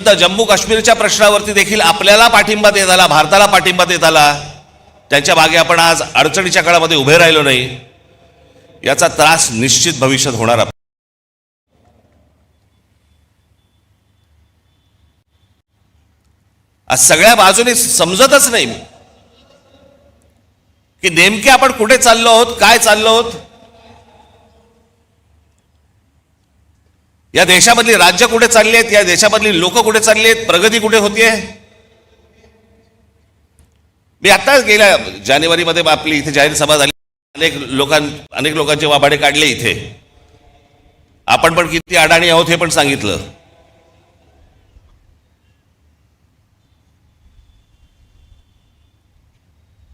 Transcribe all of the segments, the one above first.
जम्मू काश्मीरच्या प्रश्नावरती देखील आपल्याला पाठिंबा देत आला, भारताला पाठिंबा देत आला, त्यांच्या मागे आपण आज अडचणीच्या काळामध्ये उभे राहिलो नाही, याचा त्रास निश्चित भविष्यात होणार. आज सगळ्या बाजूने समजतच नाही की नेमके आपण कुठे चाललो आहोत, काय चाललो आहोत. या देशामधली राज्य कुठे चालली आहेत, या देशामधली लोक कुठे चालली आहेत, प्रगती कुठे होतीये. मी आता गेल्या जानेवारीमध्ये आपली इथे जाहीर सभा झाली, अनेक लोकांचे वाभाडे काढले इथे. आपण पण किती अडाणी आहोत हे पण सांगितलं.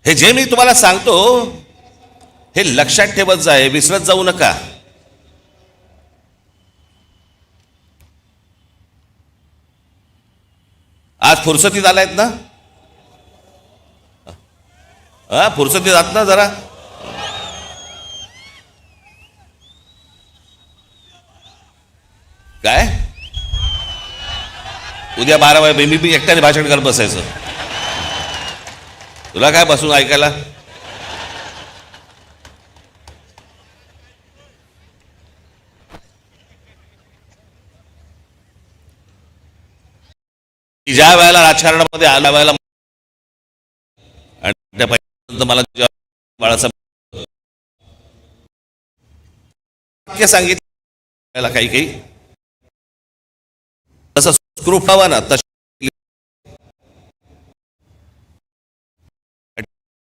हे जे मी तुम्हाला सांगतो हे लक्षात ठेवत जाय, विसरत जाऊ नका. आज फुरसतीत आलायत ना, फुरसतीत आहात ना जरा. काय उद्या 12 वाजे मी एकट्याने भाषण करत बसायचं, तुला काय बसून ऐकायला. ज्या वेळेला राजकारणामध्ये आल्या वेळेला मला बाळासाहेब सांगितलं काही तसं स्क्रूप हवा ना, तसं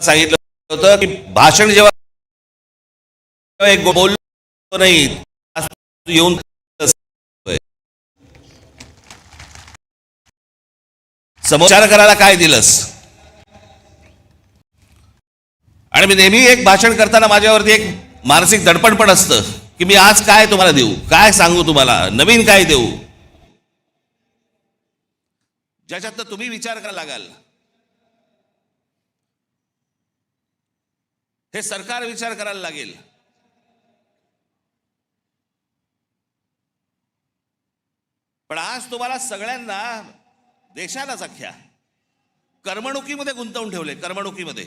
सांगितलं होतं की भाषण जेव्हा एक बोललो नाही येऊन समोर करायला काय दिलंस. आणि मी नेहमी एक भाषण करताना माझ्यावरती एक मानसिक दडपण पण असतं की मी आज काय तुम्हाला देऊ, काय सांगू तुम्हाला, नवीन काय देऊ, ज्याच्यात तुम्ही विचार करायला लागाल. हे सरकार विचार करायला लागेल. पण आज तुम्हाला सगळ्यांना, देशालाच अख्ख्या करमणुकीमध्ये गुंतवून ठेवले. करमणुकीमध्ये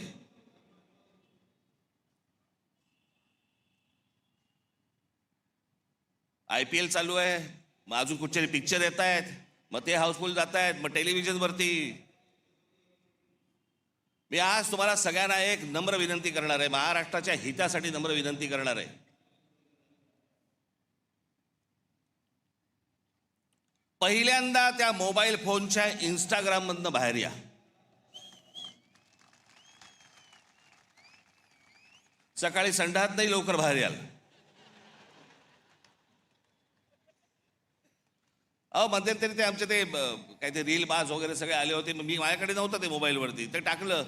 IPL चालू आहे, मग अजून कुठचे पिक्चर येत आहेत, मग ते हाऊसफुल जात आहेत, मग टेलिव्हिजनवरती. मी आज तुम्हाला सगळ्यांना एक नम्र विनंती करणार आहे, महाराष्ट्राच्या हितासाठी नम्र विनंती करणार आहे. पहिल्यांदा त्या मोबाईल फोनच्या इंस्टाग्राम मधनं बाहेर या. सकाळी संडास नाही, लवकर बाहेर याल. मध्यंतरी ते आमचे ते काय ते रील बाज वगैरे सगळे आले होते, मी माझ्याकडे नव्हतं ते मोबाईलवरती, ते टाकलं,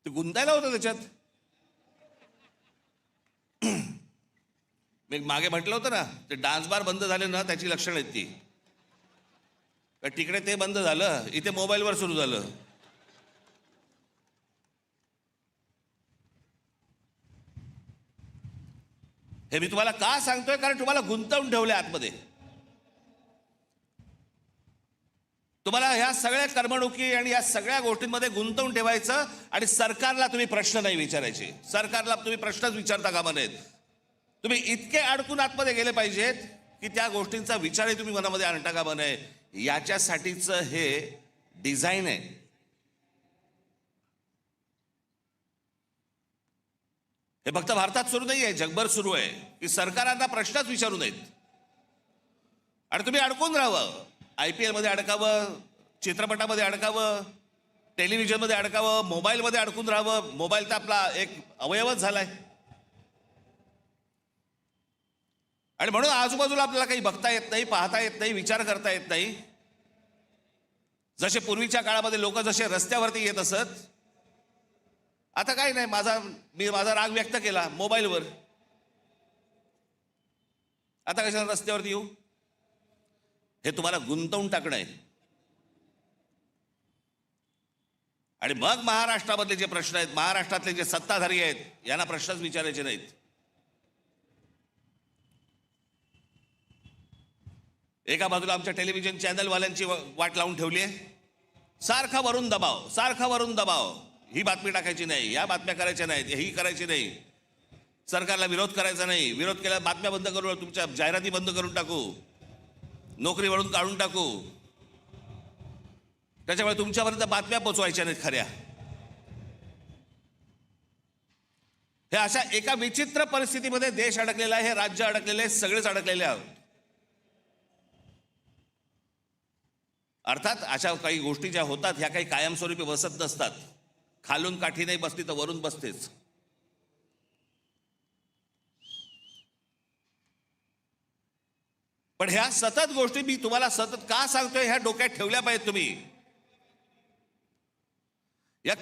ते गुंतायला होतं त्याच्यात. मी मागे म्हटलं होतं ना, ते डान्स बार बंद झाले ना, त्याची लक्षणं आहेत ती. तिकडे ते बंद झालं, इथे मोबाईलवर सुरू झालं. हे मी तुम्हाला का सांगतोय, कारण तुम्हाला गुंतवून ठेवले आतमध्ये. तुम्हाला ह्या सगळ्या करमणुकी आणि या सगळ्या गोष्टींमध्ये गुंतवून ठेवायचं. आणि सरकारला तुम्ही प्रश्न नाही विचारायचे, सरकारला तुम्ही प्रश्नच विचारता कामा नयेत. तुम्ही इतके अडकून आतमध्ये गेले पाहिजेत की त्या गोष्टींचा विचारही तुम्ही मनामध्ये आणता कामा नये. याच्यासाठीच हे डिझाईन आहे. हे फक्त भारतात सुरू नाही आहे, जगभर सुरू आहे की सरकारांना प्रश्नच विचारू नयेत आणि तुम्ही अडकून राहावं. IPL मध्ये अडकावं, चित्रपटामध्ये अडकावं, टेलिव्हिजनमध्ये अडकावं, मोबाईलमध्ये अडकून राहावं. मोबाईल तर आपला एक अवयवच झालाय. आणि म्हणून आजूबाजूला आपल्याला काही बघता येत नाही, पाहता येत नाही, विचार करता येत नाही. जसे पूर्वीच्या काळामध्ये लोक जसे रस्त्यावरती येत असत, आता काही नाही. मी माझा राग व्यक्त केला मोबाईलवर, आता कशाला रस्त्यावरती येऊ. हे तुम्हाला गुंतवून टाकणं आहे. आणि मग महाराष्ट्रामधले जे प्रश्न आहेत, महाराष्ट्रातले जे सत्ताधारी आहेत, यांना प्रश्नच विचारायचे नाहीत. एका बाजूला आमच्या टेलिव्हिजन चॅनलवाल्यांची वाट लावून ठेवली आहे, सारखा वरून दबाव, सारखा वरून दबाव. ही बातमी टाकायची नाही, या बातम्या करायच्या नाहीत, ही करायची नाही, सरकारला विरोध करायचा नाही, विरोध केला बातम्या बंद करू, तुमच्या जाहिराती बंद करून टाकू, नोकरीवरून काढून टाकू. त्याच्यामुळे तुमच्यापर्यंत बातम्या पोचवायच्या नाहीत खऱ्या. हे अशा एका विचित्र परिस्थितीमध्ये देश अडकलेला आहे, हे राज्य अडकलेले आहे, सगळेच अडकलेले आहोत. अर्थात अशा काही गोष्टी ज्या होतात ह्या काही कायमस्वरूपी बसत नसतात. खालून काठी नाही बसली तर वरून बसतेच. पण ह्या सतत गोष्टी मी तुम्हाला सतत का सांगतोय, ह्या डोक्यात ठेवल्या पाहिजेत तुम्ही.